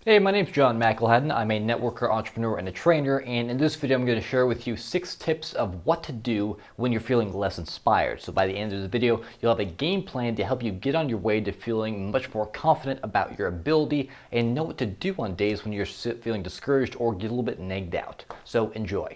Hey, my name's John McElhatton. I'm a networker, entrepreneur, and a trainer, and in this video I'm going to share with you 6 tips of what to do when you're feeling less inspired. So by the end of the video, you'll have a game plan to help you get on your way to feeling much more confident about your ability and know what to do on days when you're feeling discouraged or get a little bit nagged out. So enjoy.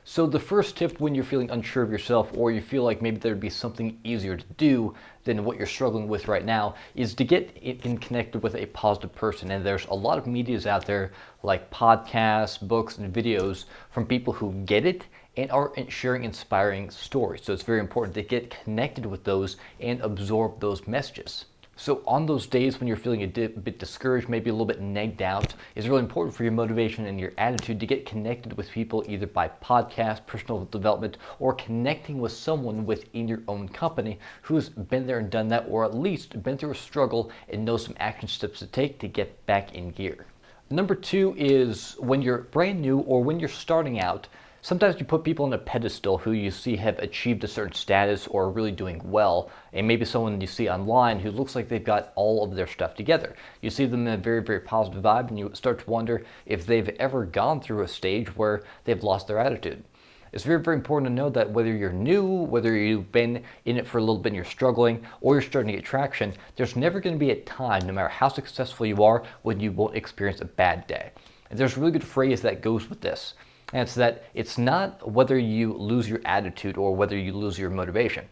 So the first tip when you're feeling unsure of yourself or you feel like maybe there'd be something easier to do than what you're struggling with right now is to get in connected with a positive person. And there's a lot of medias out there like podcasts, books, and videos from people who get it and are sharing inspiring stories. So it's very important to get connected with those and absorb those messages. So on those days when you're feeling a bit discouraged, maybe a little bit nagged out, it's really important for your motivation and your attitude to get connected with people either by podcast, personal development, or connecting with someone within your own company who's been there and done that, or at least been through a struggle and knows some action steps to take to get back in gear. Number 2 is when you're brand new or when you're starting out, sometimes you put people on a pedestal who you see have achieved a certain status or are really doing well, and maybe someone you see online who looks like they've got all of their stuff together. You see them in a very, very positive vibe, and you start to wonder if they've ever gone through a stage where they've lost their attitude. It's very, very important to know that whether you're new, whether you've been in it for a little bit and you're struggling, or you're starting to get traction, there's never going to be a time, no matter how successful you are, when you won't experience a bad day. And there's a really good phrase that goes with this. And it's that it's not whether you lose your attitude or whether you lose your motivation,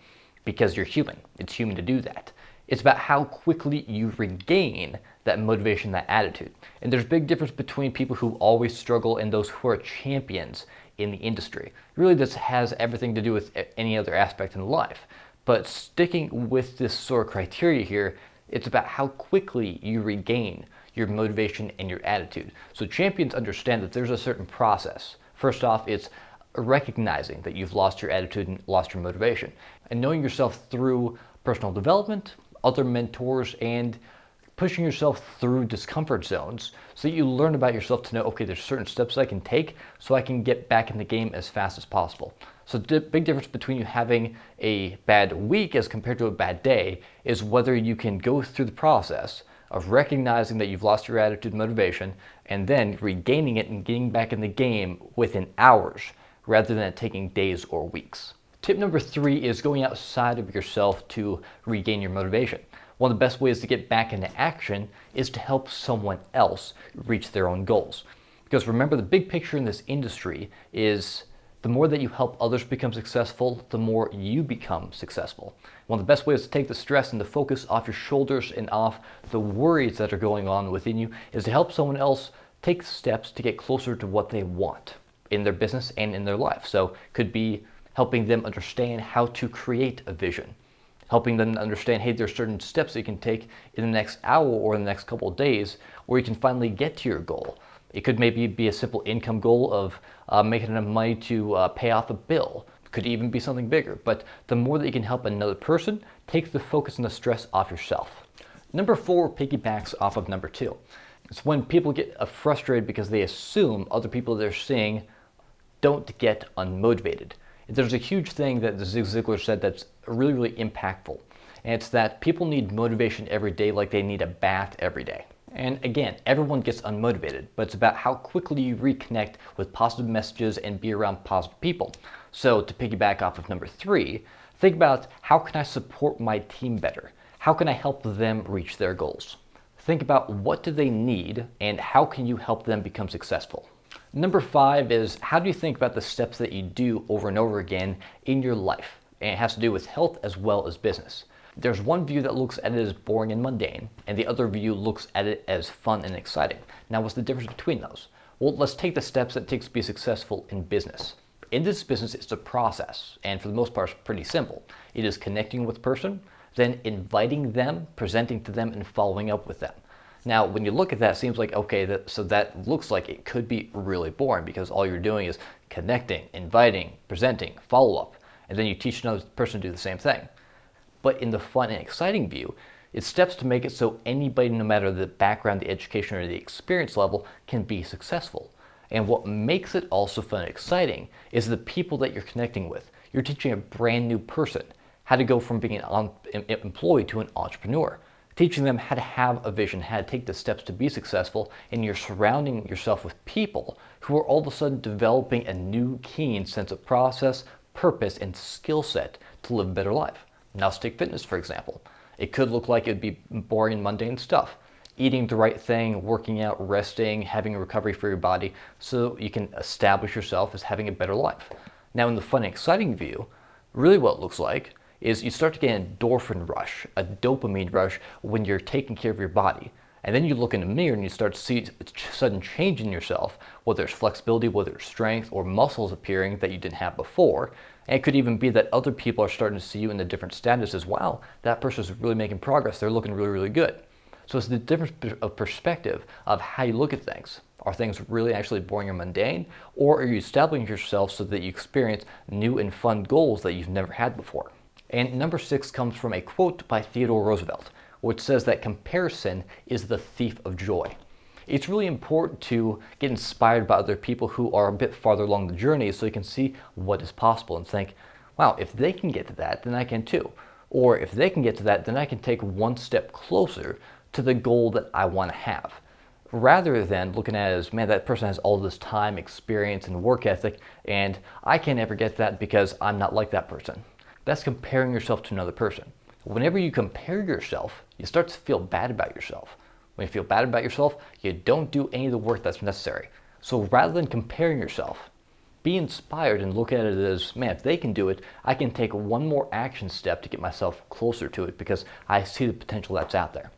because you're human. It's human to do that. It's about how quickly you regain that motivation, that attitude. And there's a big difference between people who always struggle and those who are champions in the industry. Really, this has everything to do with any other aspect in life. But sticking with this sort of criteria here, it's about how quickly you regain your motivation and your attitude. So champions understand that there's a certain process. First off, it's recognizing that you've lost your attitude and lost your motivation, and knowing yourself through personal development, other mentors, and pushing yourself through discomfort zones so that you learn about yourself to know, okay, there's certain steps I can take so I can get back in the game as fast as possible. So the big difference between you having a bad week as compared to a bad day is whether you can go through the process of recognizing that you've lost your attitude and motivation and then regaining it and getting back in the game within hours rather than it taking days or weeks. Tip number 3 is going outside of yourself to regain your motivation. One of the best ways to get back into action is to help someone else reach their own goals. Because remember, the big picture in this industry is the more that you help others become successful, the more you become successful. One of the best ways to take the stress and the focus off your shoulders and off the worries that are going on within you is to help someone else take steps to get closer to what they want in their business and in their life. So it could be helping them understand how to create a vision, helping them understand, hey, there's certain steps that you can take in the next hour or in the next couple of days where you can finally get to your goal. It could maybe be a simple income goal of making enough money to pay off a bill. It could even be something bigger. But the more that you can help another person, takes the focus and the stress off yourself. Number 4 piggybacks off of number 2. It's when people get frustrated because they assume other people they're seeing don't get unmotivated. There's a huge thing that Zig Ziglar said that's really, really impactful. And it's that people need motivation every day like they need a bath every day. And again, everyone gets unmotivated, but it's about how quickly you reconnect with positive messages and be around positive people. So to piggyback off of number 3, think about how can I support my team better? How can I help them reach their goals? Think about what do they need and how can you help them become successful? Number 5 is how do you think about the steps that you do over and over again in your life? And it has to do with health as well as business. There's one view that looks at it as boring and mundane, and the other view looks at it as fun and exciting. Now, what's the difference between those? Well, let's take the steps that it takes to be successful in business. In this business, it's a process, and for the most part, it's pretty simple. It is connecting with a person, then inviting them, presenting to them, and following up with them. Now, when you look at that, it seems like, okay, so that looks like it could be really boring because all you're doing is connecting, inviting, presenting, follow up, and then you teach another person to do the same thing. But in the fun and exciting view, it's steps to make it so anybody, no matter the background, the education, or the experience level, can be successful. And what makes it also fun and exciting is the people that you're connecting with. You're teaching a brand new person how to go from being an employee to an entrepreneur, teaching them how to have a vision, how to take the steps to be successful, and you're surrounding yourself with people who are all of a sudden developing a new keen sense of process, purpose, and skill set to live a better life. Now let's take fitness, for example. It could look like it would be boring and mundane stuff. Eating the right thing, working out, resting, having a recovery for your body so you can establish yourself as having a better life. Now in the fun and exciting view, really what it looks like is you start to get an endorphin rush, a dopamine rush when you're taking care of your body. And then you look in the mirror and you start to see a sudden change in yourself, whether it's flexibility, whether it's strength, or muscles appearing that you didn't have before. And it could even be that other people are starting to see you in a different status as well. That person's really making progress. They're looking really, really good. So it's the difference of perspective of how you look at things. Are things really actually boring or mundane? Or are you establishing yourself so that you experience new and fun goals that you've never had before? And number 6 comes from a quote by Theodore Roosevelt, which says that comparison is the thief of joy. It's really important to get inspired by other people who are a bit farther along the journey so you can see what is possible and think, wow, if they can get to that, then I can too. Or if they can get to that, then I can take one step closer to the goal that I want to have. Rather than looking at it as, man, that person has all this time, experience, and work ethic, and I can't ever get that because I'm not like that person. That's comparing yourself to another person. Whenever you compare yourself, you start to feel bad about yourself. When you feel bad about yourself, you don't do any of the work that's necessary. So rather than comparing yourself, be inspired and look at it as, man, if they can do it, I can take one more action step to get myself closer to it because I see the potential that's out there.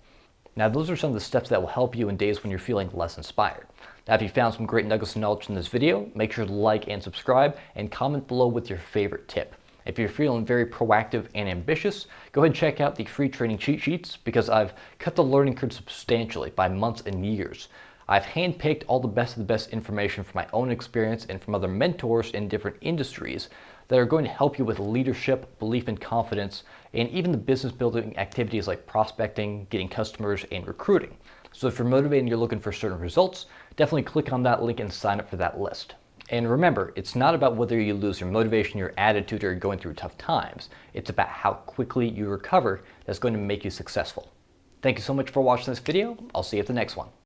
Now, those are some of the steps that will help you in days when you're feeling less inspired. Now, if you found some great nuggets of knowledge in this video, make sure to like and subscribe and comment below with your favorite tip. If you're feeling very proactive and ambitious, go ahead and check out the free training cheat sheets because I've cut the learning curve substantially by months and years. I've handpicked all the best of the best information from my own experience and from other mentors in different industries that are going to help you with leadership, belief and confidence, and even the business building activities like prospecting, getting customers, and recruiting. So if you're motivated and you're looking for certain results, definitely click on that link and sign up for that list. And remember, it's not about whether you lose your motivation, your attitude, or you're going through tough times. It's about how quickly you recover that's going to make you successful. Thank you so much for watching this video. I'll see you at the next one.